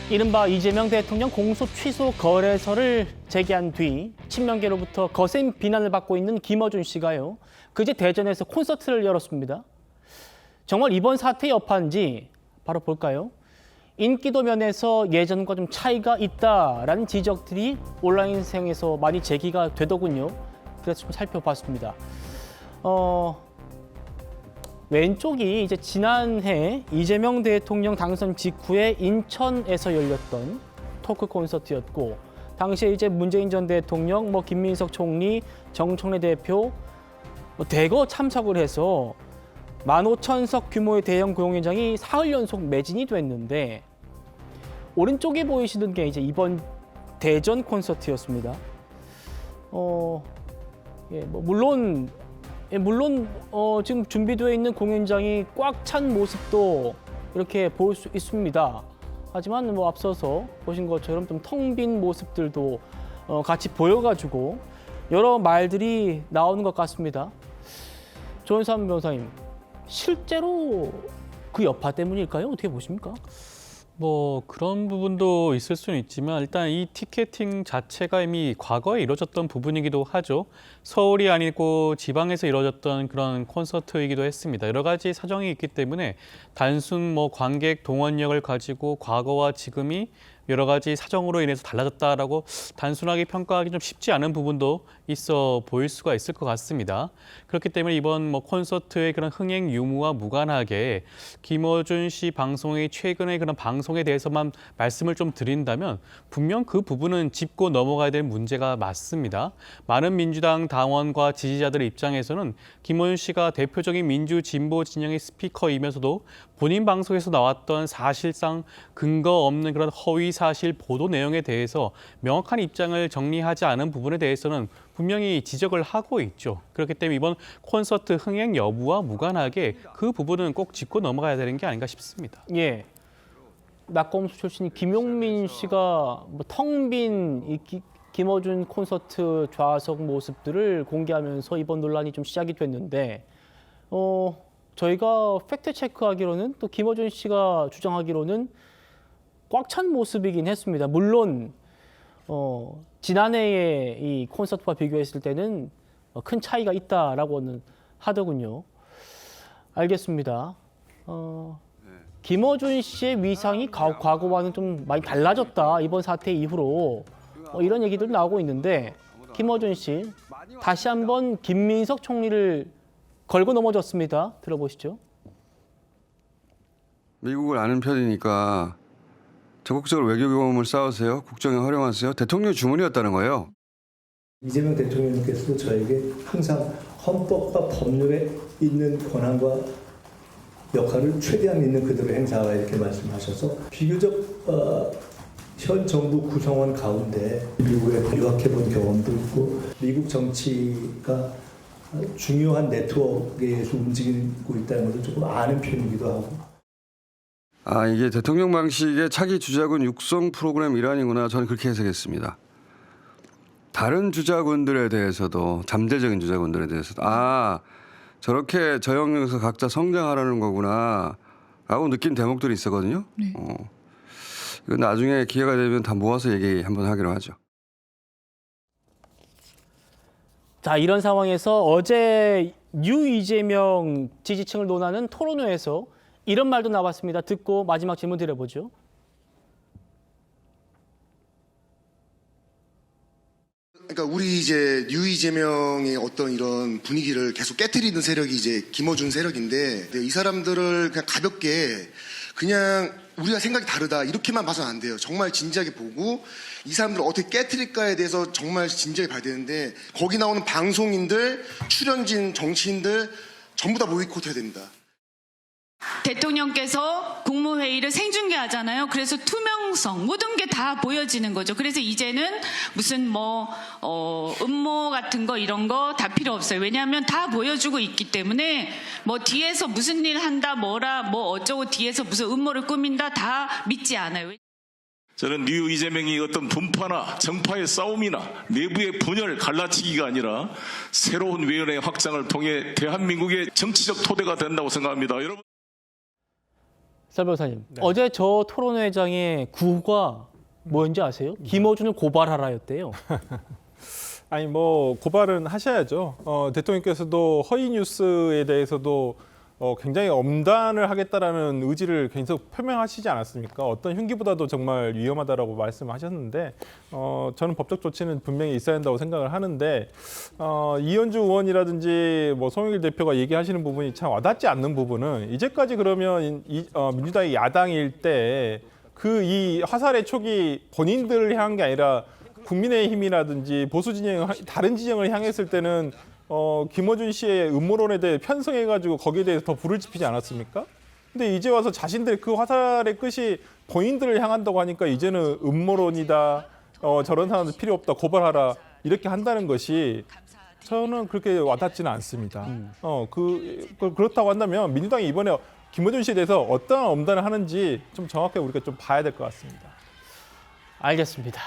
이른바 이재명 대통령 공소 취소 거래서를 제기한 뒤 친명계로부터 거센 비난을 받고 있는 김어준 씨가요. 그제 대전에서 콘서트를 열었습니다. 정말 이번 사태의 여파인지 바로 볼까요? 인기도 면에서 예전과 좀 차이가 있다라는 지적들이 온라인상에서 많이 제기가 되더군요. 그래서 좀 살펴봤습니다. 왼쪽이 이제 지난해 이재명 대통령 당선 직후에 인천에서 열렸던 토크 콘서트였고, 당시에 이제 문재인 전 대통령, 김민석 총리, 정청래 대표 대거 참석을 해서 15,000석 규모의 대형 공연장이 사흘 연속 매진이 됐는데, 오른쪽에 보이시는 게 이제 이번 대전 콘서트였습니다. 물론 지금 준비되어 있는 공연장이 꽉 찬 모습도 이렇게 볼 수 있습니다. 하지만 앞서서 보신 것처럼 좀 텅 빈 모습들도 같이 보여가지고 여러 말들이 나오는 것 같습니다. 조은삼 변호사님, 실제로 그 여파 때문일까요? 어떻게 보십니까? 그런 부분도 있을 수는 있지만 일단 이 티켓팅 자체가 이미 과거에 이루어졌던 부분이기도 하죠. 서울이 아니고 지방에서 이루어졌던 그런 콘서트이기도 했습니다. 여러 가지 사정이 있기 때문에 단순 관객 동원력을 가지고 과거와 지금이 여러 가지 사정으로 인해서 달라졌다라고 단순하게 평가하기 좀 쉽지 않은 부분도 있어 보일 수가 있을 것 같습니다. 그렇기 때문에 이번 콘서트의 그런 흥행 유무와 무관하게 김어준 씨 방송의 최근의 그런 방송에 대해서만 말씀을 좀 드린다면 분명 그 부분은 짚고 넘어가야 될 문제가 맞습니다. 많은 민주당 당원과 지지자들의 입장에서는 김어준 씨가 대표적인 민주 진보 진영의 스피커이면서도 본인 방송에서 나왔던 사실상 근거 없는 그런 허위 사실 보도 내용에 대해서 명확한 입장을 정리하지 않은 부분에 대해서는 분명히 지적을 하고 있죠. 그렇기 때문에 이번 콘서트 흥행 여부와 무관하게 그 부분은 꼭 짚고 넘어가야 되는 게 아닌가 싶습니다. 예, 낙검수 출신인 김용민 씨가 텅 빈 김어준 콘서트 좌석 모습들을 공개하면서 이번 논란이 좀 시작이 됐는데, 저희가 팩트 체크하기로는 또 김어준 씨가 주장하기로는 꽉 찬 모습이긴 했습니다. 물론 지난해의 이 콘서트와 비교했을 때는 큰 차이가 있다라고는 하더군요. 알겠습니다. 김어준 씨의 위상이 과거와는 좀 많이 달라졌다, 이번 사태 이후로 이런 얘기들 나오고 있는데, 김어준 씨 다시 한번 김민석 총리를 걸고 넘어졌습니다. 들어보시죠. 미국을 아는 편이니까 적극적으로 외교 경험을 쌓으세요. 국정에 활용하세요. 대통령 주문이었다는 거예요. 이재명 대통령께서도 저에게 항상 헌법과 법률에 있는 권한과 역할을 최대한 있는 그대로 행사하라 이렇게 말씀하셔서, 비교적 현 정부 구성원 가운데 미국에 유학해본 경험도 있고 미국 정치가 중요한 네트워크에 의해서 움직이고 있다는 것을 조금 아는 편이기도 하고. 이게 대통령 방식의 차기 주자군 육성 프로그램 일환이구나. 저는 그렇게 해석했습니다. 다른 주자군들에 대해서도, 잠재적인 주자군들에 대해서도 저렇게 저 영역에서 각자 성장하라는 거구나 라고 느낀 대목들이 있었거든요. 네. 이건 나중에 기회가 되면 다 모아서 얘기 한번 하기로 하죠. 자, 이런 상황에서 어제 뉴 이재명 지지층을 논하는 토론회에서 이런 말도 나왔습니다. 듣고 마지막 질문 드려보죠. 그러니까 우리 이제 뉴 이재명의 어떤 이런 분위기를 계속 깨트리는 세력이 이제 김어준 세력인데, 이 사람들을 그냥 가볍게 그냥 우리가 생각이 다르다 이렇게만 봐서는 안 돼요. 정말 진지하게 보고 이 사람들을 어떻게 깨트릴까에 대해서 정말 진지하게 봐야 되는데, 거기 나오는 방송인들, 출연진, 정치인들 전부 다 보이콧해야 됩니다. 대통령께서 국무회의를 생중계하잖아요. 그래서 투명성, 모든 게 다 보여지는 거죠. 그래서 이제는 무슨 음모 같은 거 이런 거 다 필요 없어요. 왜냐하면 다 보여주고 있기 때문에 뒤에서 무슨 일 한다, 어쩌고 뒤에서 무슨 음모를 꾸민다 다 믿지 않아요. 저는 뉴 이재명이 어떤 분파나 정파의 싸움이나 내부의 분열을 갈라치기가 아니라 새로운 위원회 확장을 통해 대한민국의 정치적 토대가 된다고 생각합니다. 여러분. 설 변호사님, 네. 어제 저 토론회장의 구호가 뭔지 아세요? 김어준을 고발하라였대요. 아니 뭐 고발은 하셔야죠. 대통령께서도 허위 뉴스에 대해서도 굉장히 엄단을 하겠다라는 의지를 계속 표명하시지 않았습니까? 어떤 흉기보다도 정말 위험하다라고 말씀하셨는데 저는 법적 조치는 분명히 있어야 한다고 생각을 하는데 이현주 의원이라든지 뭐 송영길 대표가 얘기하시는 부분이 참 와닿지 않는 부분은 이제까지 그러면 민주당이 야당일 때 그 이 화살의 촉이 본인들을 향한 게 아니라 국민의힘이라든지 보수 진영 다른 진영을 향했을 때는 김어준 씨의 음모론에 대해 편성해가지고 거기에 대해서 더 불을 지피지 않았습니까? 근데 이제 와서 자신들 그 화살의 끝이 본인들을 향한다고 하니까 이제는 음모론이다, 저런 사람들 필요 없다, 고발하라 이렇게 한다는 것이 저는 그렇게 와닿지는 않습니다. 그렇다고 한다면 민주당이 이번에 김어준 씨에 대해서 어떠한 엄단을 하는지 좀 정확하게 우리가 좀 봐야 될 것 같습니다. 알겠습니다.